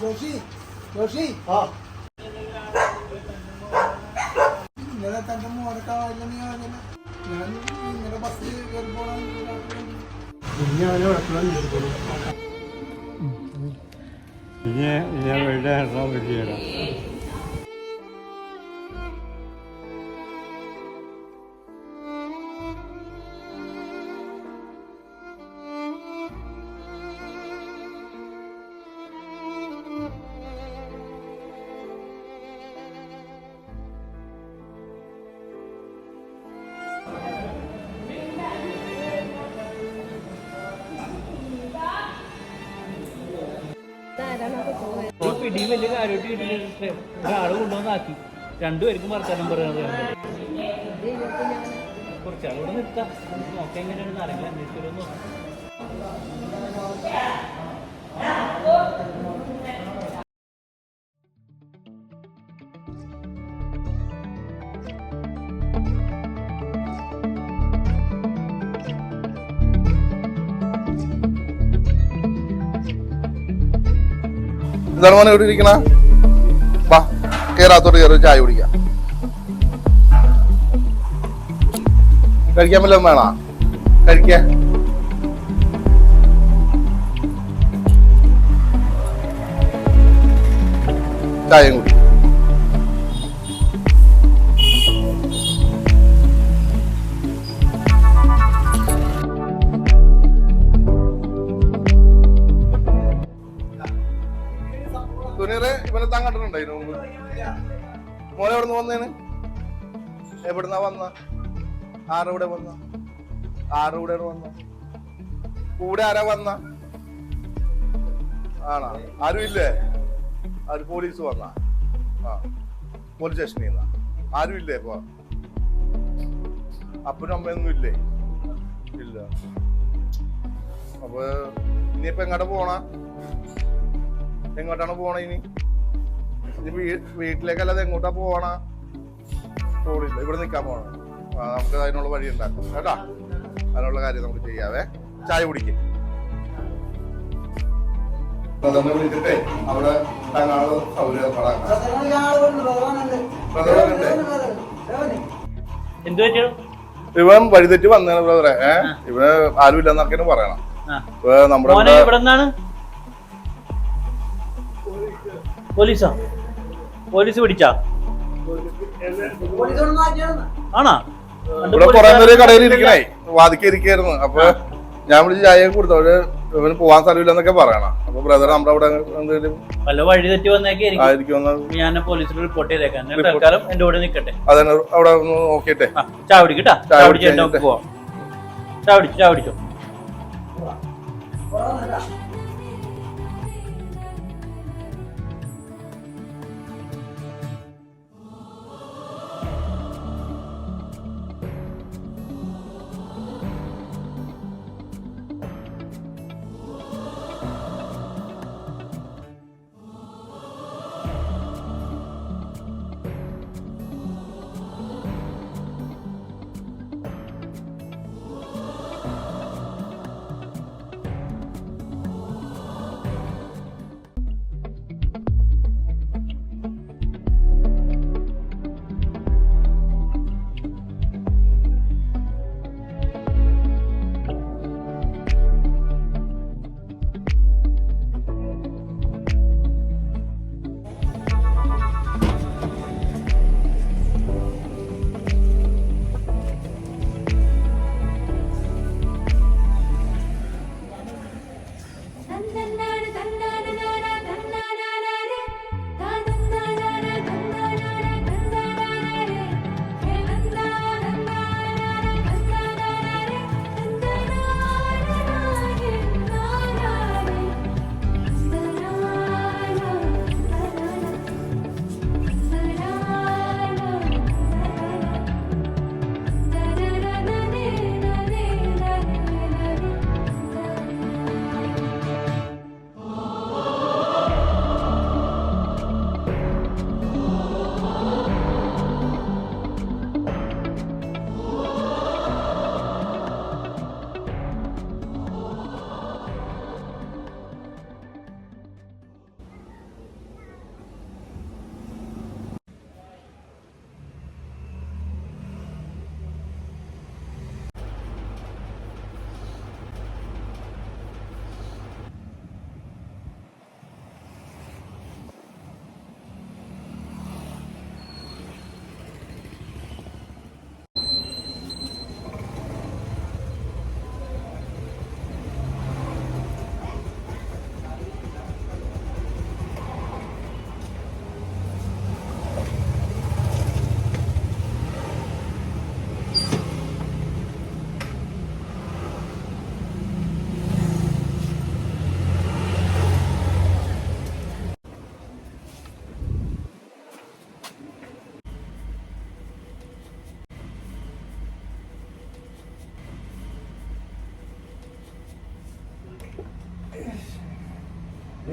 ജോഷി ഇന്നലെ തന്റെ മോനക്കാവില്ല നീ പറഞ്ഞില്ല. ഞാൻ ഇന്നലെ ബസ്സിൽ കയറി പോകണം. പിടിയും വലിയ കാര്യമായിട്ട് കിട്ടിയിട്ട് ഒരാള് കൊണ്ടുവന്നാക്കി രണ്ടുപേർക്കും വർത്തമാനം പറയുന്നത് കുറച്ചാളോട് നിർത്താം നോക്കാം എങ്ങനെയാണെന്ന് അറിയില്ല അന്വേഷിച്ചു നോക്കാം. എന്താണ് മോനെ ഇവിടെ ഇരിക്കണ? വാ കേറാത്തോട്ട് കയറി ചായ കുടിക്കാം. കഴിക്കാൻ വല്ലതും വേണോ? കഴിക്കാൻ ചായയും കുടി. സുനീറെ ഇവനെ താൻ കണ്ടിട്ടുണ്ടോ ഇതിനു മുമ്പ്? മോനെ എവിടുന്ന് വന്നേന്? എവിടുന്നാ വന്ന? ആരുടെ വന്ന? ആരുടെ വന്ന? കൂടെ ആരാ വന്ന? ആണോ? ആരും ഇല്ലേ? ആര് പോലീസ് വന്ന? ആ പോലീസ് സ്റ്റേഷനിൽ നിന്നാ? ആരും ഇല്ലേ ഇപ്പൊ? അപ്പനും അമ്മയൊന്നും ഇല്ലേ? ഇല്ല. അപ്പൊ ഇനിയിപ്പോ എങ്ങോട്ടാ പോണ? എങ്ങോട്ടാണ് പോണ ഇനി? വീട്ടിലേക്കല്ലാതെ എങ്ങോട്ടാ പോവണ? പോണില്ല, ഇവിടെ നിൽക്കാൻ പോണ. നമുക്ക് അതിനുള്ള വഴി ഉണ്ടാക്കാം കേട്ടാ. അതിനുള്ള കാര്യം നമുക്ക് ചെയ്യാവേ. ചായ കുടിക്കും. വിളിച്ചിട്ടേ അവിടെ ഇവൻ വഴിതെറ്റി വന്നേനെ ബ്രദറെ. ഇവന് ആരും ഇല്ലെന്നൊക്കെ പറയണം. നമ്മുടെ പോലീസാ? പോലീസ് പിടിച്ചാ? ആണോ? ഇവിടെ കുറെ നേരം കടയിൽ ഇരിക്കണേ, വാതിക്കെ ഇരിക്കായിരുന്നു. അപ്പൊ ഞാൻ വിളിച്ച് ചായ കൊടുത്തു. അവര് ഇവന് പോവാൻ സ്ഥലമില്ലെന്നൊക്കെ പറയണം. അപ്പൊ ബ്രദർ നമ്മുടെ അവിടെ എന്തെങ്കിലും വല്ല വഴി തെറ്റി വന്നേക്കായിരിക്കും. ഞാൻ പോലീസിൽ റിപ്പോർട്ട് ചെയ്തേക്കാം. തൽക്കാലം എന്റെ കൂടെ നിൽക്കട്ടെ. അതെ, അവിടെ ഒന്ന് നോക്കിട്ടെ. ചായ കുടിക്കട്ടാ. ചായ കുടിച്ചിട്ട് പോവാം. ചായ കുടിച്ചോ.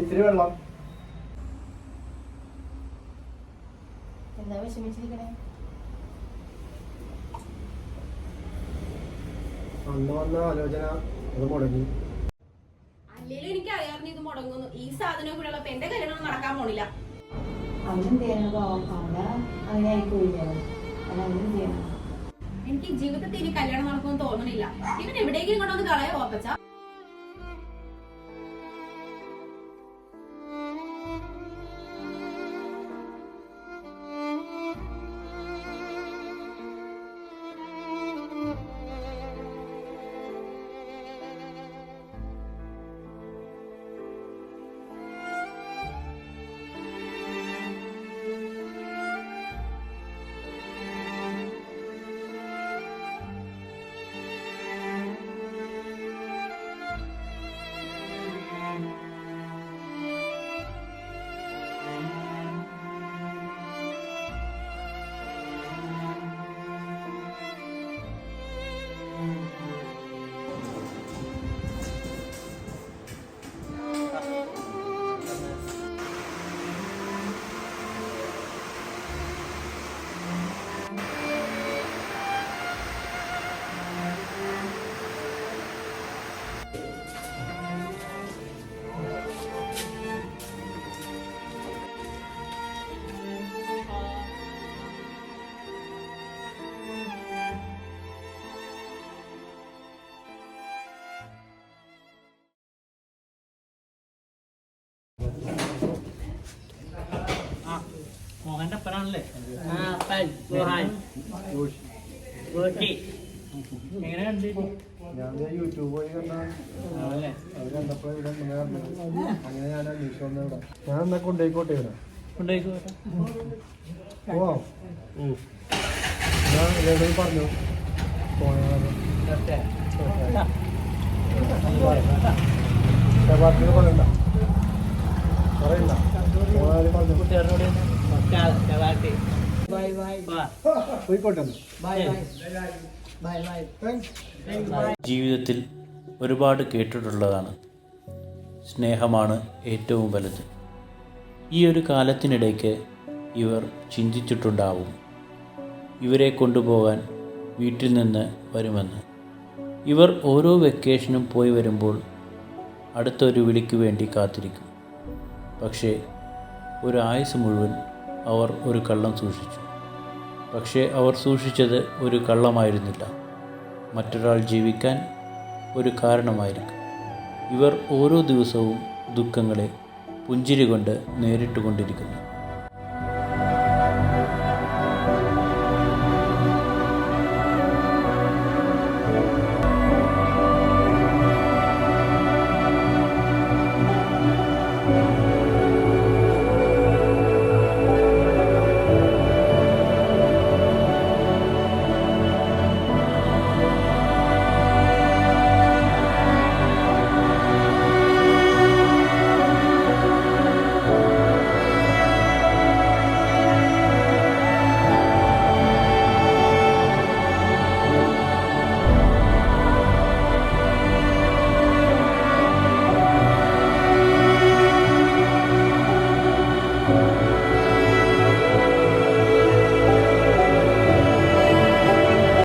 ഇച്ചിരി വെള്ളം. എന്താ വിഷമിച്ചിരിക്കണേ? അന്ന് വന്ന ആലോചന അത് മുടങ്ങി. അല്ലേലും എനിക്ക് അറിയാറുണ്ട് ഇത് മുടങ്ങുന്നു. ഈ സാധനം കൂടെ ഉള്ളപ്പോ എന്റെ കല്യാണം നടക്കാൻ പോണില്ല. അവനെന്ത് ചെയ്യണം? പാവം അവന് അങ്ങനെ ആയിപ്പോയില്ലേ? അവൻ അങ്ങനെ ചെയ്യണം. എനിക്ക് ജീവിതത്തിൽ ഇനി കല്യാണം നടക്കുമെന്ന് തോന്നണില്ല. ഇവൻ എവിടെയെങ്കിലും കൊണ്ടൊന്ന് കളയോ ഓപ്പച്ച. മോഹന്റെ അപ്പനാണല്ലേ? എങ്ങനെ കണ്ടിട്ട് ഞാൻ യൂട്യൂബ് വഴി കണ്ടല്ലേ അത് കണ്ടപ്പോ ഇവിടെ അങ്ങനെ ഞാൻ അന്വേഷിച്ചു വന്ന ഇവിടെ. ഞാൻ എന്നാ കൊണ്ടുപോയിക്കോട്ടെ ഇവിടെ. കൊണ്ടുപോയിക്കോട്ടെ. പോവാം. ഞാൻ ഇതേപോലെ പറഞ്ഞു പോയാൽ പറയണ്ട പറയണ്ട പറഞ്ഞു കൂട്ടുകാരനോട് പോയിക്കോട്ടെ. ജീവിതത്തിൽ ഒരുപാട് കേട്ടിട്ടുള്ളതാണ്, സ്നേഹമാണ് ഏറ്റവും വലുത്. ഈ ഒരു കാലത്തിനിടയ്ക്ക് ഇവർ ചിന്തിച്ചിട്ടുണ്ടാവും ഇവരെ കൊണ്ടുപോകാൻ വീട്ടിൽ നിന്ന് വരുമെന്ന്. ഇവർ ഓരോ വെക്കേഷനും പോയി വരുമ്പോൾ അടുത്തൊരു വിളിക്ക് വേണ്ടി കാത്തിരിക്കും. പക്ഷേ ഒരു ആയുസ് മുഴുവൻ അവർ ഒരു കള്ളം സൂക്ഷിച്ചു. പക്ഷേ അവർ സൂക്ഷിച്ചത് ഒരു കള്ളമായിരുന്നില്ല, മറ്റൊരാൾ ജീവിക്കാൻ ഒരു കാരണമായിരിക്കും. ഇവർ ഓരോ ദിവസവും ദുഃഖങ്ങളെ പുഞ്ചിരി കൊണ്ട് നേരിട്ടുകൊണ്ടിരിക്കുന്നു.